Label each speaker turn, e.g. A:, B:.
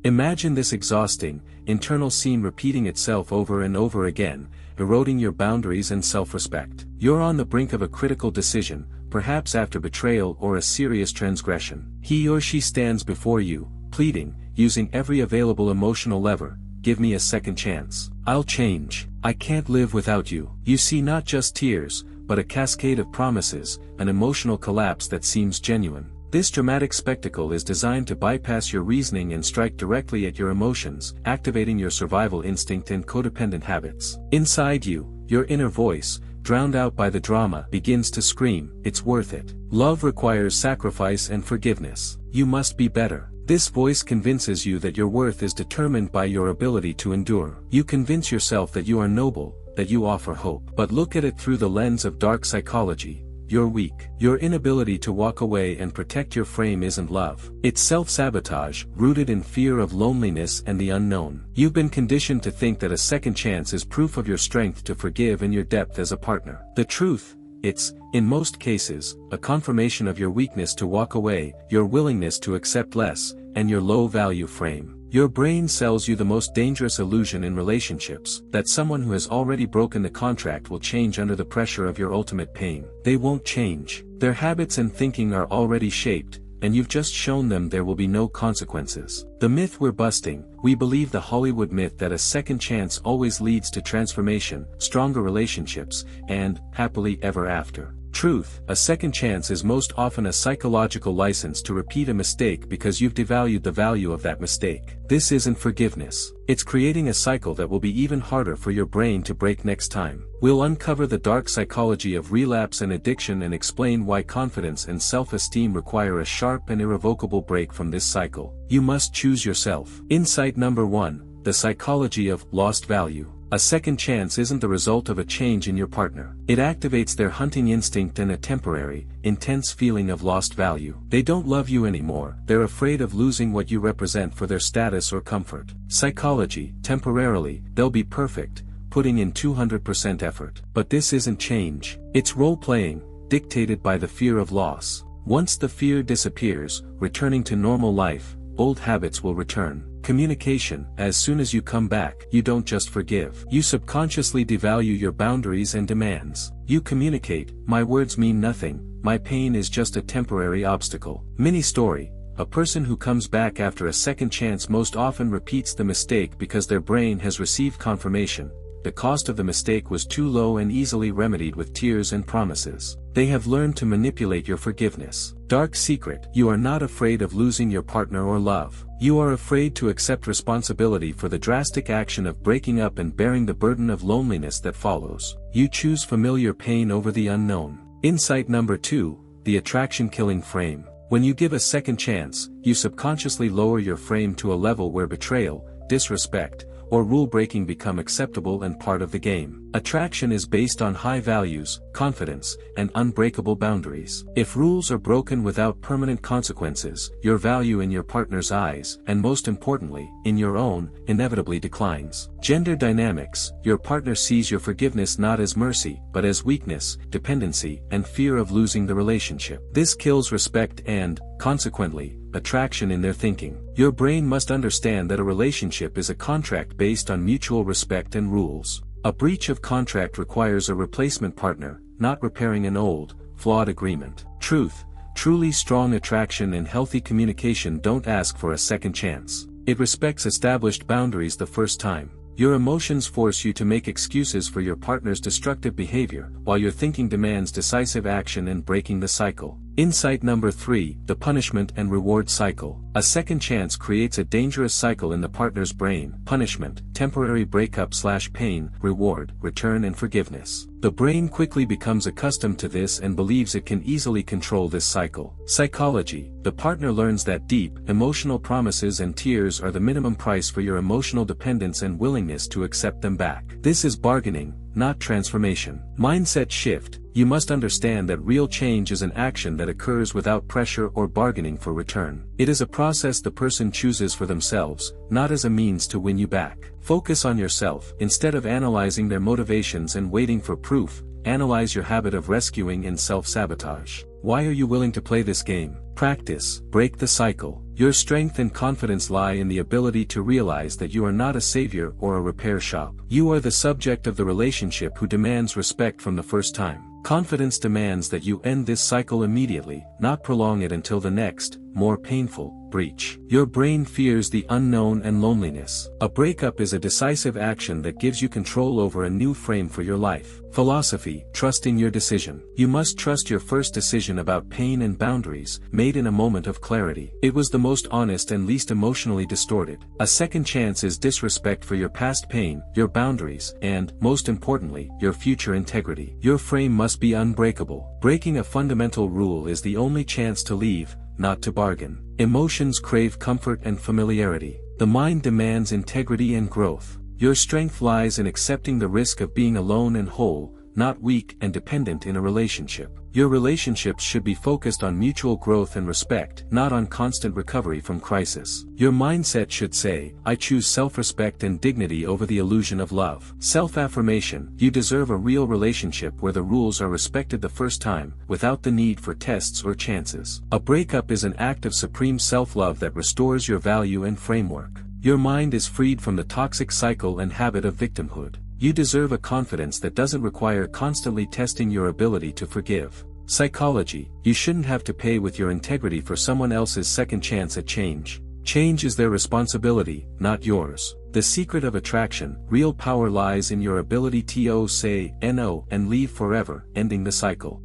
A: Imagine this exhausting, internal scene repeating itself over and over again, eroding your boundaries and self-respect. You're on the brink of a critical decision, perhaps after betrayal or a serious transgression. He or she stands before you, pleading, using every available emotional lever, "Give me a second chance. I'll change. I can't live without you." You see not just tears, but a cascade of promises, an emotional collapse that seems genuine. This dramatic spectacle is designed to bypass your reasoning and strike directly at your emotions, activating your survival instinct and codependent habits. Inside you, your inner voice, drowned out by the drama, begins to scream, "It's worth it. Love requires sacrifice and forgiveness. You must be better." This voice convinces you that your worth is determined by your ability to endure. You convince yourself that you are noble, that you offer hope. But look at it through the lens of dark psychology. You're weak. Your inability to walk away and protect your frame isn't love. It's self-sabotage, rooted in fear of loneliness and the unknown. You've been conditioned to think that a second chance is proof of your strength to forgive and your depth as a partner. The truth, it's, in most cases, a confirmation of your weakness to walk away, your willingness to accept less, and your low-value frame. Your brain sells you the most dangerous illusion in relationships, that someone who has already broken the contract will change under the pressure of your ultimate pain. They won't change. Their habits and thinking are already shaped, and you've just shown them there will be no consequences. The myth we're busting: we believe the Hollywood myth that a second chance always leads to transformation, stronger relationships, and happily ever after. Truth: a second chance is most often a psychological license to repeat a mistake because you've devalued the value of that mistake. This isn't forgiveness. It's creating a cycle that will be even harder for your brain to break next time. We'll uncover the dark psychology of relapse and addiction and explain why confidence and self-esteem require a sharp and irrevocable break from this cycle. You must choose yourself. Insight number 1: the psychology of lost value. A second chance isn't the result of a change in your partner. It activates their hunting instinct and a temporary, intense feeling of lost value. They don't love you anymore. They're afraid of losing what you represent for their status or comfort. Psychology: temporarily, they'll be perfect, putting in 200% effort. But this isn't change. It's role-playing, dictated by the fear of loss. Once the fear disappears, returning to normal life, old habits will return. Communication: as soon as you come back, you don't just forgive. You subconsciously devalue your boundaries and demands. You communicate, "My words mean nothing, my pain is just a temporary obstacle." Mini story: a person who comes back after a second chance most often repeats the mistake because their brain has received confirmation. The cost of the mistake was too low and easily remedied with tears and promises. They have learned to manipulate your forgiveness. Dark secret: you are not afraid of losing your partner or love. You are afraid to accept responsibility for the drastic action of breaking up and bearing the burden of loneliness that follows. You choose familiar pain over the unknown. Insight number 2: the attraction-killing frame. When you give a second chance, you subconsciously lower your frame to a level where betrayal, disrespect, or rule-breaking become acceptable and part of the game. Attraction is based on high values, confidence, and unbreakable boundaries. If rules are broken without permanent consequences, your value in your partner's eyes, and most importantly, in your own, inevitably declines. Gender dynamics: your partner sees your forgiveness not as mercy, but as weakness, dependency, and fear of losing the relationship. This kills respect and, consequently, attraction in their thinking. Your brain must understand that a relationship is a contract based on mutual respect and rules. A breach of contract requires a replacement partner, not repairing an old, flawed agreement. Truth: truly strong attraction and healthy communication don't ask for a second chance. It respects established boundaries the first time. Your emotions force you to make excuses for your partner's destructive behavior, while your thinking demands decisive action and breaking the cycle. Insight number 3: the punishment and reward cycle. A second chance creates a dangerous cycle in the partner's brain: punishment, temporary breakup/pain, reward, return and forgiveness. The brain quickly becomes accustomed to this and believes it can easily control this cycle. Psychology: the partner learns that deep, emotional promises and tears are the minimum price for your emotional dependence and willingness to accept them back. This is bargaining, not transformation. Mindset shift: you must understand that real change is an action that occurs without pressure or bargaining for return. It is a process the person chooses for themselves, not as a means to win you back. Focus on yourself. Instead of analyzing their motivations and waiting for proof, analyze your habit of rescuing and self-sabotage. Why are you willing to play this game? Practice. Break the cycle. Your strength and confidence lie in the ability to realize that you are not a savior or a repair shop. You are the subject of the relationship who demands respect from the first time. Confidence demands that you end this cycle immediately, not prolong it until the next, more painful, breach. Your brain fears the unknown and loneliness. A breakup is a decisive action that gives you control over a new frame for your life. Philosophy: trusting your decision. You must trust your first decision about pain and boundaries, made in a moment of clarity. It was the most honest and least emotionally distorted. A second chance is disrespect for your past pain, your boundaries, and, most importantly, your future integrity. Your frame must be unbreakable. Breaking a fundamental rule is the only chance to leave, not to bargain. Emotions crave comfort and familiarity. The mind demands integrity and growth. Your strength lies in accepting the risk of being alone and whole, not weak and dependent in a relationship. Your relationships should be focused on mutual growth and respect, not on constant recovery from crisis. Your mindset should say, I choose self-respect and dignity over the illusion of love. Self-affirmation: you deserve a real relationship where the rules are respected the first time, without the need for tests or chances. A breakup is an act of supreme self-love that restores your value and framework. Your mind is freed from the toxic cycle and habit of victimhood. You deserve a confidence that doesn't require constantly testing your ability to forgive. Psychology: you shouldn't have to pay with your integrity for someone else's second chance at change. Change is their responsibility, not yours. The secret of attraction: real power lies in your ability to say no and leave forever, ending the cycle.